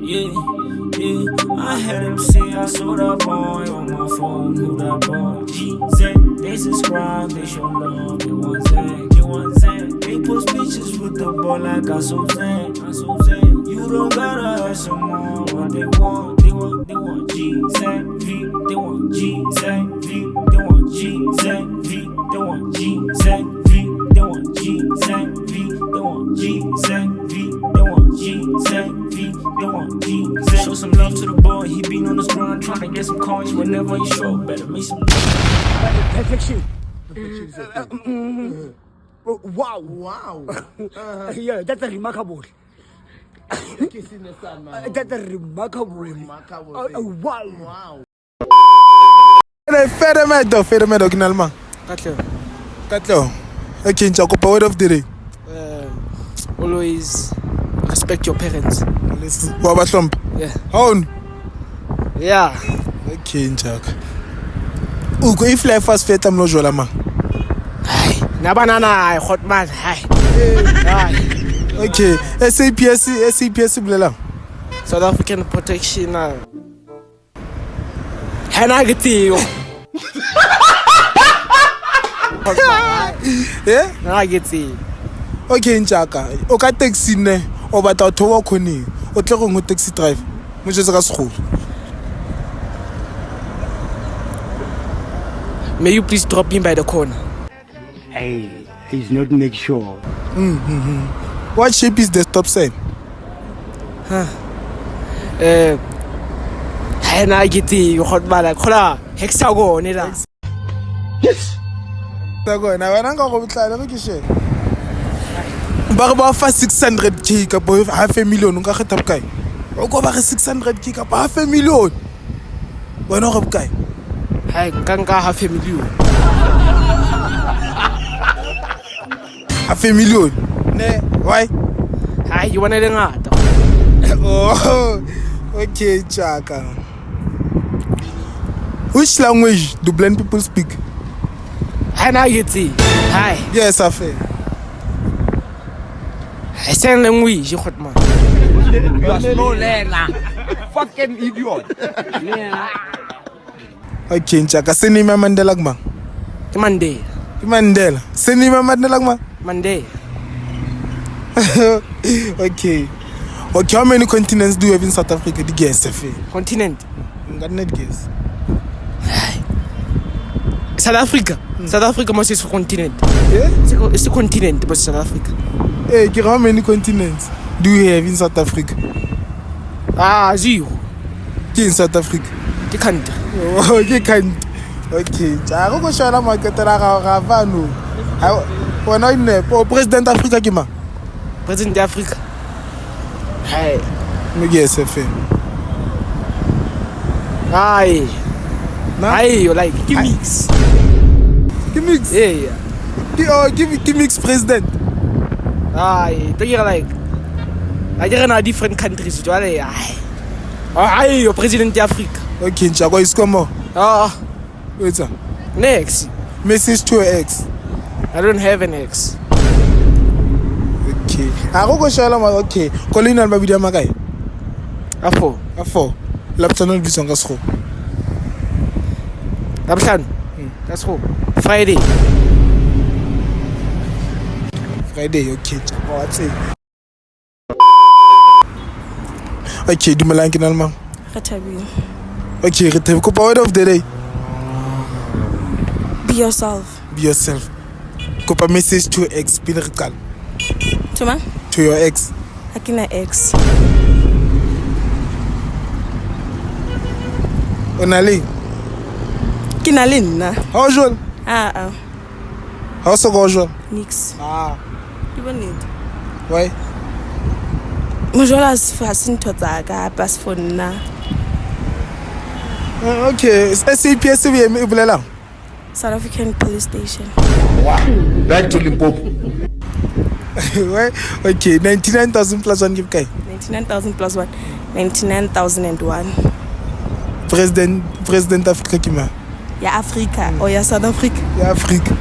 Yeah, yeah. I had them see I saw that boy on my phone. Who that boy? GZ. They subscribe, they show love. Get one Zan, get one Zan. They post pictures with the ball like I so Zan, I so Zan. You don't gotta have some more. What they want, they want GZ V. They want GZ V. They want GZ V. They want GZ V. They want GZ V. They want GZ V. They want GZ V. They want GZ. Show some love to the boy. He been on his grind trying to get some coins. Whenever he show, better make some. Perfection. Wow. Wow. Yeah, that's a remarkable. Kissing the sun, man. That's a remarkable. Wow. Wow. Fede med originalement. Katlo. Okay, Nchakopa, word of the day. Always respect your parents. Baba Slump. Yeah. How on? Yeah. Okay, Nchak. Uko if life fast fete am no jola man. Hi. Nabanana, hot man. Hi. Hi. Okay. SAPS blela. South African protection. Hanagati. Yeah? Hanagati. Okay, Nchaka. O ka taxi ne o batla o thowa khoni. O tle go ngo taxi drive. Mo jetse ka sekgolo. May you please drop me by the corner? Hey, he's not make sure. What shape is the stop sign? Hanagati, hot man. Kola, hexagon. Yes! Tago na wena nga go botlana re ke she. Ba re ba fa 600k ka bo half a million nka kgetha bokae? O go ba re 600k ka half a million. Wena go bokae? Hi, kanka half a million. Half a million. Ne, why? Hi, you wanna ngata? Oh, okay, Chaka. Which language do blind people speak? Hanagati. Hi. Yes, Afe. Sign language, hot man. You are slow learner. Fucking idiot. Okay, Chaka. Seni ma Mandela gma. Monday. Mandela. Seni ma Mandela gma. Monday. Okay. Okay, how many continents do you have in South Africa? The guess, Afe. Continent. Got net guess. South Africa. South Africa must be a continent. Yeah? It's a continent, but South Africa. Hey, how many continents do you have in South Africa? Zero. In South Africa. The country. Oh, you can't. Okay. Go go shara market la ga vanu. Wona ine president Africa ke ma? President Africa. Hi. Me guess FM. Hi. Na? Hi, you like gimmicks. Gimmicks. Yeah. Gimmicks president. Hi. Do you like? I get in different countries. Do you like? Hi, you're President Africa. Okay, Nchako is come. Wait a Next. message to your ex. I don't have an ex. Okay. Go go shara ma okay. Colonel ba bidia makai. Afo. Laptano bisonga sgo. Labshan. That's cool. Friday. Friday, okay. What's it? Okay, dumelang ke nalma. Kgathabile. Okay, re tebe kopa word of the day. Be yourself. Be yourself. Kopa message to your ex pele re qala. Tuma? To your ex. Akina ex. Onale. Kina le nna. How usual? How so go usual? Nix. Ke bonete. Why? Mojola se fa sentho tsa ka pass for nna. Okay, SAPS e bolela. South African Police Station. Back to Limpopo. Why? Okay, 99,000 plus 1 give kai. 99,000 plus 1. 99,001. President Africa kima. Ya Africa or ya South Africa. Ya Africa.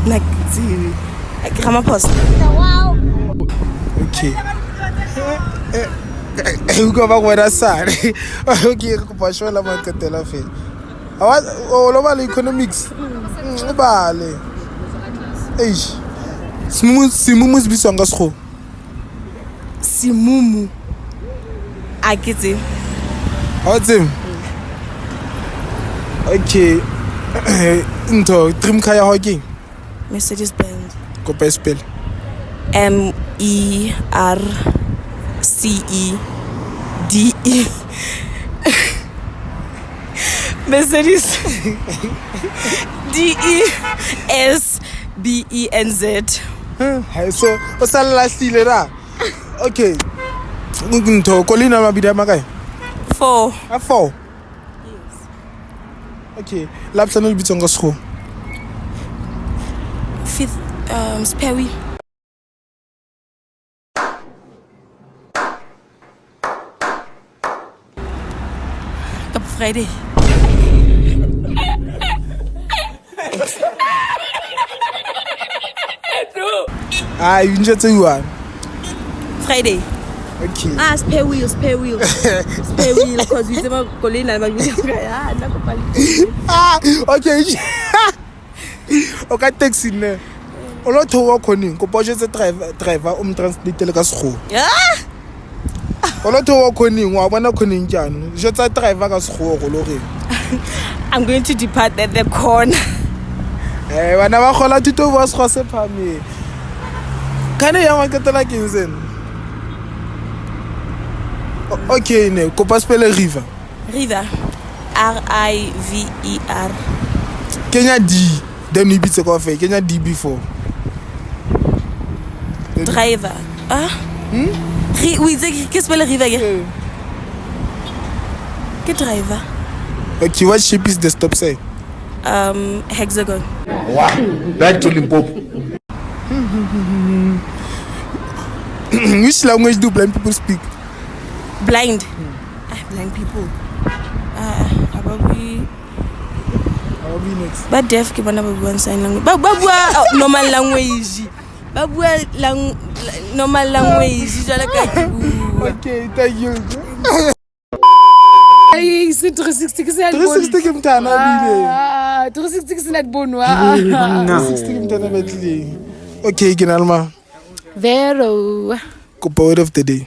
Like Ramaphosa. Okay. uko ba go wena sane okay go pa shola ma qetela fe o lo ba le economics o bale eish simumu se bitswang ka sekgo Simumu. A ke tsebe. ha o tsebe okay into dream car ya ho ke Mercedes Benz. kopa spell MERCEDE. Mercedes. DESBENZ. ha so o sala hlile ra okay into kolina mabida makae 4. a 4 okay lapsa no le bitswang ka sekgo 5th spare wheel. Cap Friday. ah you njetse one Friday. okay Spare wheel. Spare wheel because we never Colina okay okay taxi ne o lo thowa khoning ko bojetse driver o translate le ka sekgo o lo thowa khoning wa bona khoning jano je tsa driver ka sekgo go lo re I'm going to depart at the corner. bana ba khola tuto ba se go se phame kana ya maketela ke nzen okay ne ko pa spell river River. RIVER. Kenya D then you beat the coffee Kenya D before Driver. Oui, qu'est-ce que le river? Quel driver? okay what shape is the stop sign Hexagon. Back to Limpopo. which language do blind people speak Blind. Blind people. Probably. I'll be next But deaf ke bona ba buang sign language. Ba bua normal language. Ba bua normal language jwale ka ke bua. okay thank you Ay, c'est 360 que c'est 360 ke mtana bile 360 que c'est notre bonne 360 ke mtana betli okay Ginalma Vero. kopa word of the day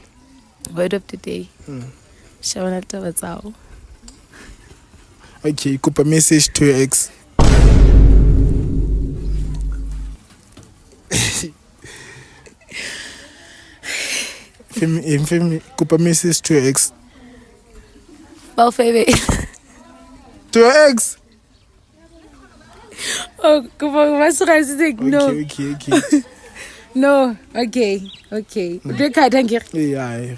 Word of the day. Shabana tabatsao. okay kopa message to your ex Femi kopa message to your ex Bao febe. to your ex Oh, comment va se rester? No. okay No. Okay. Do ka tangir. yeah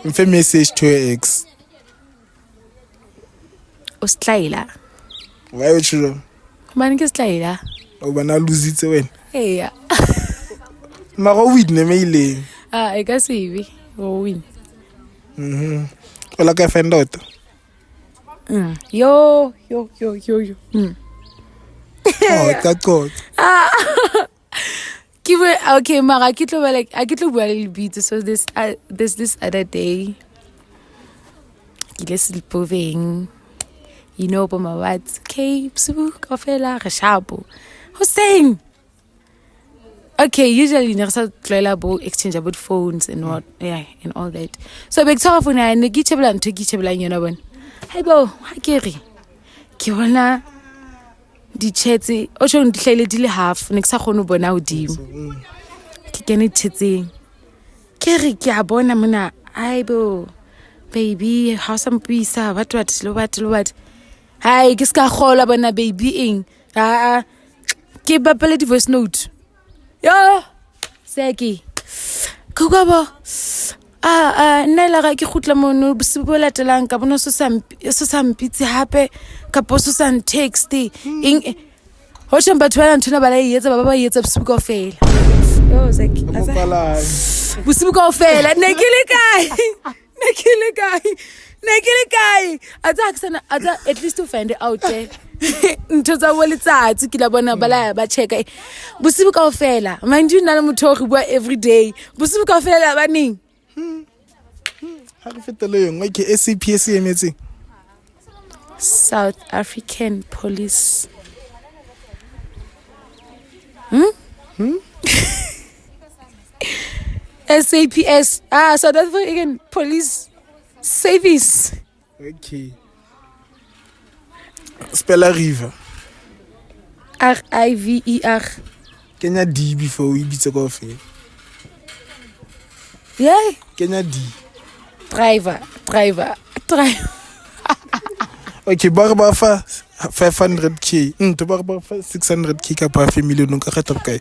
Femi message to your ex Ostlaila. why you sure Man ke stlaila. o bana lositse wena Hey. mara o win me ile E ka sebe. O win. o la ka find out Yo. oh ka god Okay, mara ke tlo like I get to bua le beat. So there's this other day. Ke le sleepoving. You know about my words. Okay, Psubu, Kofela, Reshapo. Hussein. Okay, usually Nersa Tloilabo exchange about phones and what, and all that. So big talk when I negitable and tegitable, you know when. Hey bo, hi Kerry. Kiwana di chetse o tshong di hlele di le half ne ke sa khone bona hodimo ke kene tshetseng ke re ke a bona mona aibo baby how some pisa what hai ke ska khola bona baby eng ke bapale di voice note yo seki kokabo nna la ga ke khutla mono bosibo latelang ka bona so sampitse hape ka poso san text eng ho shamba tshwana ntona ba la yetsa ba yetsa bosibo ka fela yo seki bosibo ka fela ne ke le kae atsa at least to find out there ntho tsa bo letsatsi ke la bona ba la ba checka bosibo ka fela mind you nna le motho go bua every day bosibo ka fela ba neng Ha re fetele yongwe ke SAPS e emetseng. South African Police. SAPS. South African Police Service. Okay. Spell River. RIVER. Kenya D before we beat coffee. Yeah. Kenya D. Driver. Okay, ba fa 500k. To ba 600k ka pa 5 million nka kgetha kae?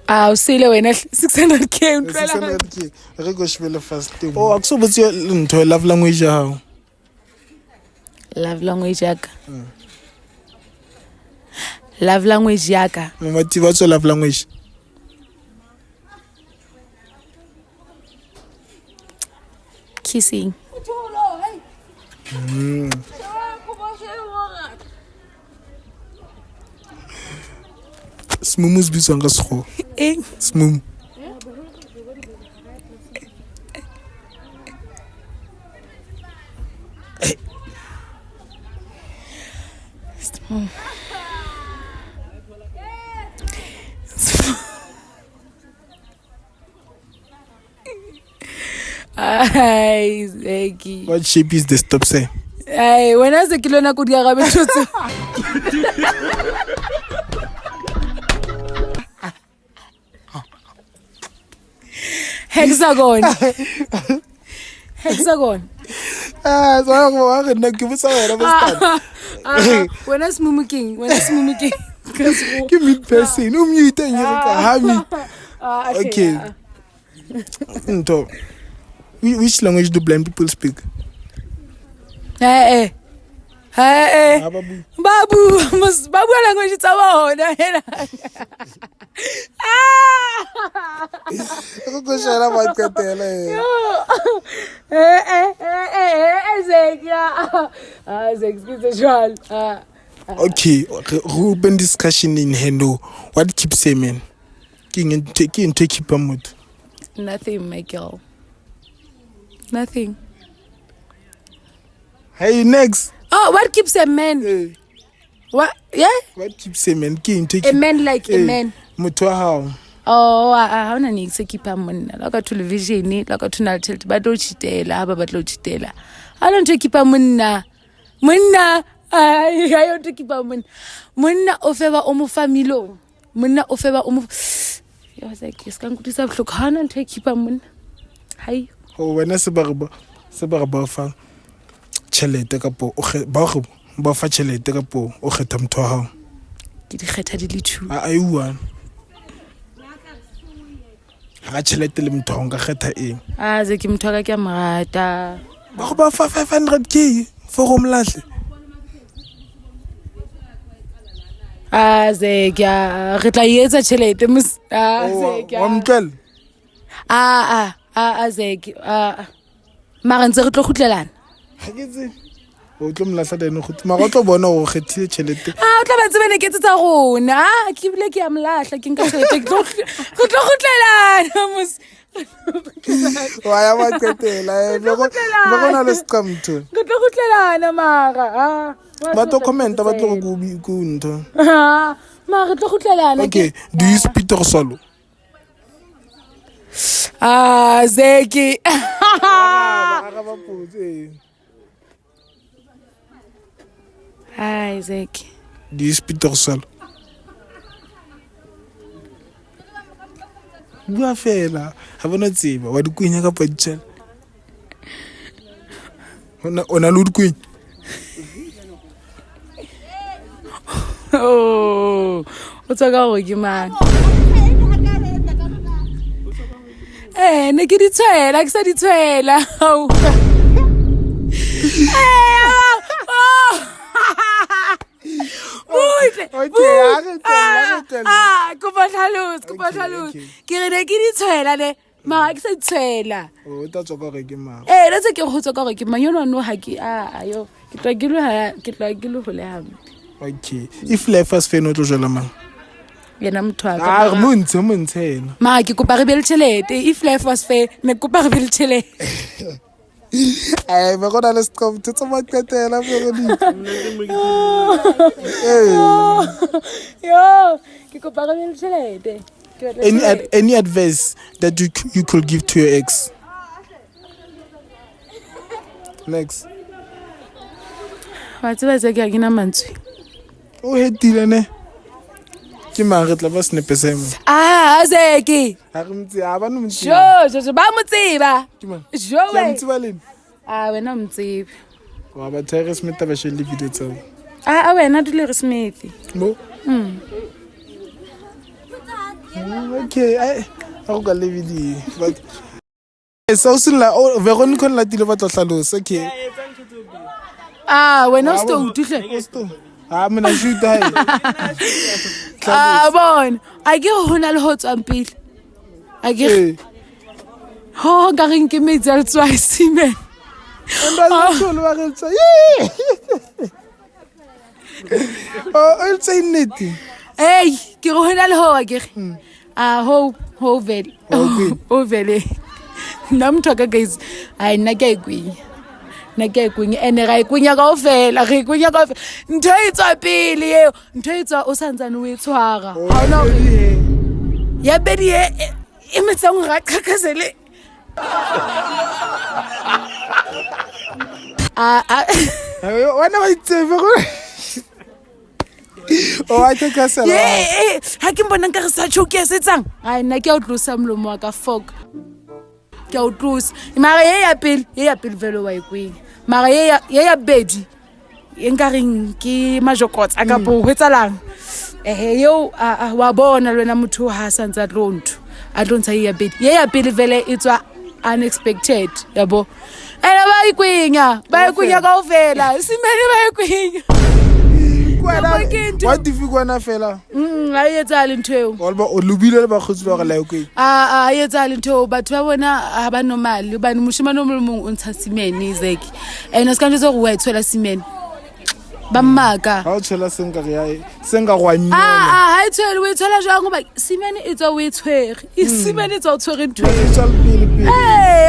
O sele wena 600k utlwela. 600k. Re go shebele first. Oh, akso botse ntho love language ya hao. Love language yaka. Love language yaka. Mati what's your love language? Kissing. Smumus biswa nga skho. Smum. Ay, Zeki. What shape is the stop sign? Ay, wena se kilo na kudia ga betotse. Hexagon. Hexagon. So wa re nna ke botsa wena bostad. Wena smumuking. Ke mid person. Mute nyeka ha mi. Okay. Nto. Which language do blind people speak? Hey. Babu. Babu language tsa bona hela. Go shara ba qetela. Zeki. Okay, open discussion in Hendo. What keeps a man? King and keep a mood. Nothing, my girl. Nothing. Hey, next. Oh, what keeps a man? What? Yeah? What keeps a man? King take A man like a man. Mutwa how? Oh, I don't need to keep a man. Like a television, like a tunnel tilt, but don't chitela, but don't chitela. I don't keep a munna. I don't keep a mun. Munna ofeva omu familo. Munna ofeva omu. I was like, yes, can't do something. Look, I don't keep a mun. Hi. Oh, when I say ba fa chelete ka po ba fa chelete ka po o kgetha motho wa hao Ke di kgetha di le 2 a iwan ha chelete le motho nga kgetha eng ze ke motho ka ke marata ba fa 500k for go mlahle ze ke re tla etsa chelete mus ze ke wa mtl ze ke mara ntse re tlo khutlelana ha ke tse o tlo mlahla deno go ma go tlo bona go khethile chelete o tla ba tsebene ke tsa rona ke bile ke amlahla ke nka chelete go tlo khutlelana mus wa ya ba qetela le go na le scamto go tlo khutlelana mara ba to commenta ba tlo go ku ntho mara tlo khutlelana okay do you speak to solo Zeki Hi Zeki do you speak to solo bua fela ha bona tseba wa dikunya ka paditsela ona lo dikunya o tsaka go ke mang ne ke di tshwela ke sa di tshwela kopa tlhalos ke re ne ke di tshwela ne mara ke sa di tshwela o ta tswa gore ke mang re tse ke go tswa gore ke mang yo no ha ke ayo ke tla ke lo hole hampe okay if life has fair no tlo jela mang yena motho wa Ah, ka montshe yena. ma ke kopa re be le tšhelete if life was fair ne ke kopa re be le tšhelete Ai, ba gona le stop tsa maqetela Veronica. yo ke kopa re be le tšhelete Ke batla tjhelete. Any advice that you could give to your ex? Next. wa tseba tse ke a kena mantswe O hetile ne. Ke mang re tla ba snepe sa mo. Zeki Ha re mtse ha ba no mtse. jo ba mo tseba Ke mang? jo Ke mtse ba lena. wena mtsebe Wa ba Tyrese Smith ba shele video tsa. wena dule Smith Mo. Okay, ai go ka le video. But so soon la Veronica la tile ba tla hlalosa. Okay. wena o stoutu hle Mina shoot hai. bon a ke ho na le ho tswang pele a ke Eh. ho ka reng ke metsi a letswai semen Anda solo ba re tsa. Oh, it's a neti. hey ke go hona le ho a ke ho vele ho vele nna motho ka guys ai nna ke ikwinya ene ga ikwinya kaofela re ikwinya kaofela ntho e tswa pele eo ntho e tswa o santsane o e tshwara ha ona ya bedi e metsang ga qhaqhazele Wena ba itsebe go. O a ke ka sala. ha ke mbona nka re sa choke ya setsang ai nna ke a utlosa mlomo wa ka fok ke a utlosa mara ye ya pele velo wa ikwinya mara ye ya bedi e nka reng ke majokotsa ka po ho etsalang yo wa bona lena motho ha santsa tlonto a tlontsha ye ya pele vele e tswa unexpected yabo ene ba ikwinya kaofela simene ba ikwinya What if you gonna fela? a etsale ntho eo Alba o lubile le ba khotsi ba ga la okay. a etsale ntho batho ba bona ha ba normal bane moshimane o mong o ntsha simene Zeki ene se ka ntse go wa itswela simene ba mmaka Ha o tshela senga re ya senga go anya. ha itswele o itswela jwang go ba simene e tswa o itshwere simene e tswa o tshwere ntho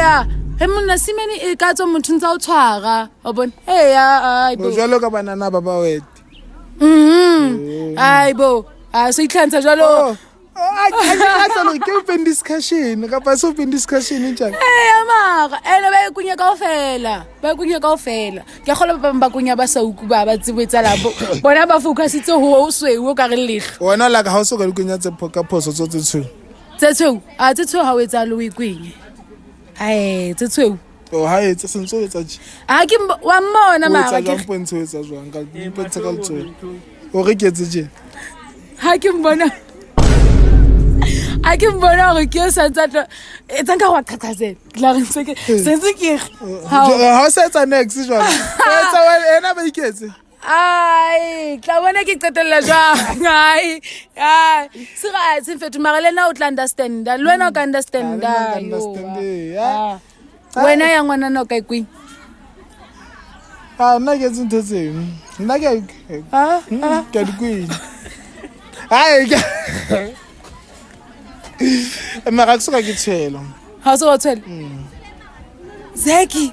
ya he monna simene e ka tswa motho ntsa o tshwara wa bona ya Bo jalo ka banana ba ba wet. bo so itlhantsha jwalo I don't know, open discussion. Ka pa so open discussion njani? mara ene ba ikunya kaofela ke a kgola ba kunya ba sa uku ba tsebetsa la bona ba focusitse ho sweu ka re lehle Wena la ka ha o so ka dikunya tse ka phoso tse tsetshweu ha o etsa le o ikwinye tsetshweu o ha etsa sentse o etsa tje. ke wa mmona mara Ke ke mpontshe o etsa jwang ka mpontshe ka letso. O re ke etse tje. ha ke mbona hore ke sa tsa e tsanga wa qhaqhazela la re ntse ke sense ke Ha o sa etsa next jwang. Etsa wena ba iketse. tla bona ke qetella jwang se ga se fethu mara lena o tla understand le wena o ka understand wena ya ngwana no ka ikwing Nna ke ntse ntse. Nna ke dikwing. Ai ke. Mara ke soka ke tshelo. ha so go tshela Zeki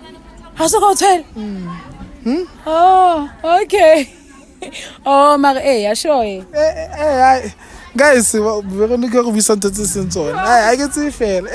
ha so go tshela okay mara ya sure Guys, Veronica go bisa ntse se ntsona. Ai ke tse fela.